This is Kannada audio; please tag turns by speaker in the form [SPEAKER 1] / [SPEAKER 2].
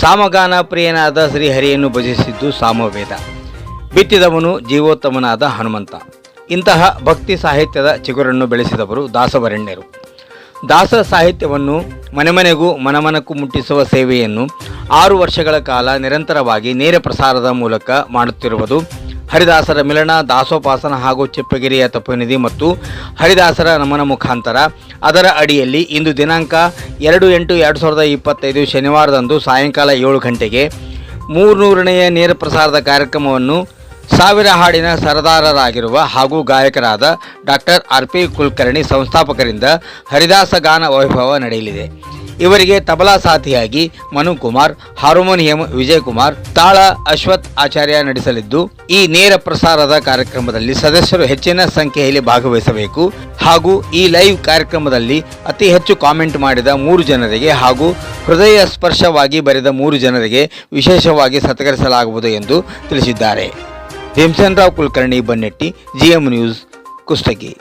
[SPEAKER 1] ಸಾಮಗಾನ ಪ್ರಿಯನಾದ ಶ್ರೀಹರಿಯನ್ನು ಭಜಿಸಿದ್ದು ಸಾಮವೇದ. ಬಿತ್ತಿದವನು ಜೀವೋತ್ತಮನಾದ ಹನುಮಂತ. ಇಂತಹ ಭಕ್ತಿ ಸಾಹಿತ್ಯದ ಚಿಗುರನ್ನು ಬೆಳೆಸಿದವರು ದಾಸವರೆಣ್ಯರು. ದಾಸ ಸಾಹಿತ್ಯವನ್ನು ಮನೆಮನೆಗೂ ಮನಮನಕ್ಕೂ ಮುಟ್ಟಿಸುವ ಸೇವೆಯನ್ನು 6 ವರ್ಷಗಳ ಕಾಲ ನಿರಂತರವಾಗಿ ನೇರ ಪ್ರಸಾರದ ಮೂಲಕ ಮಾಡುತ್ತಿರುವುದು ಹರಿದಾಸರ ಮಿಲನ, ದಾಸೋಪಾಸನ ಹಾಗೂ ಚಿಪ್ಪಗಿರಿಯ ತಪೋನಿಧಿ ಮತ್ತು ಹರಿದಾಸರ ನಮನ ಮುಖಾಂತರ. ಅದರ ಅಡಿಯಲ್ಲಿ ಇಂದು ದಿನಾಂಕ 2/8/2025 ಶನಿವಾರದಂದು ಸಾಯಂಕಾಲ 7 ಗಂಟೆಗೆ 300ನೇಯ ನೇರ ಪ್ರಸಾರದ ಕಾರ್ಯಕ್ರಮವನ್ನು 1000 ಹಾಡಿನ ಸರದಾರರಾಗಿರುವ ಹಾಗೂ ಗಾಯಕರಾದ ಡಾಕ್ಟರ್ RP ಕುಲಕರ್ಣಿ ಸಂಸ್ಥಾಪಕರಿಂದ ಹರಿದಾಸ ಗಾನ ವೈಭವ ನಡೆಯಲಿದೆ. ಇವರಿಗೆ ತಬಲಾ ಸಾಥಿಯಾಗಿ ಮನುಕುಮಾರ್, ಹಾರ್ಮೋನಿಯಂ ವಿಜಯಕುಮಾರ್, ತಾಳ ಅಶ್ವಥ್ ಆಚಾರ್ಯ ನಡೆಸಲಿದ್ದು, ಈ ನೇರ ಪ್ರಸಾರದ ಕಾರ್ಯಕ್ರಮದಲ್ಲಿ ಸದಸ್ಯರು ಹೆಚ್ಚಿನ ಸಂಖ್ಯೆಯಲ್ಲಿ ಭಾಗವಹಿಸಬೇಕು ಹಾಗೂ ಈ ಲೈವ್ ಕಾರ್ಯಕ್ರಮದಲ್ಲಿ ಅತಿ ಹೆಚ್ಚು ಕಾಮೆಂಟ್ ಮಾಡಿದ 3 ಜನರಿಗೆ ಹಾಗೂ ಹೃದಯ ಸ್ಪರ್ಶವಾಗಿ ಬರೆದ 3 ಜನರಿಗೆ ವಿಶೇಷವಾಗಿ ಸತ್ಕರಿಸಲಾಗುವುದು ಎಂದು ತಿಳಿಸಿದ್ದಾರೆ. Bhimsenrao Kulkarni, ಬನ್ನೆಟ್ಟಿ, GM news, Kushtagi.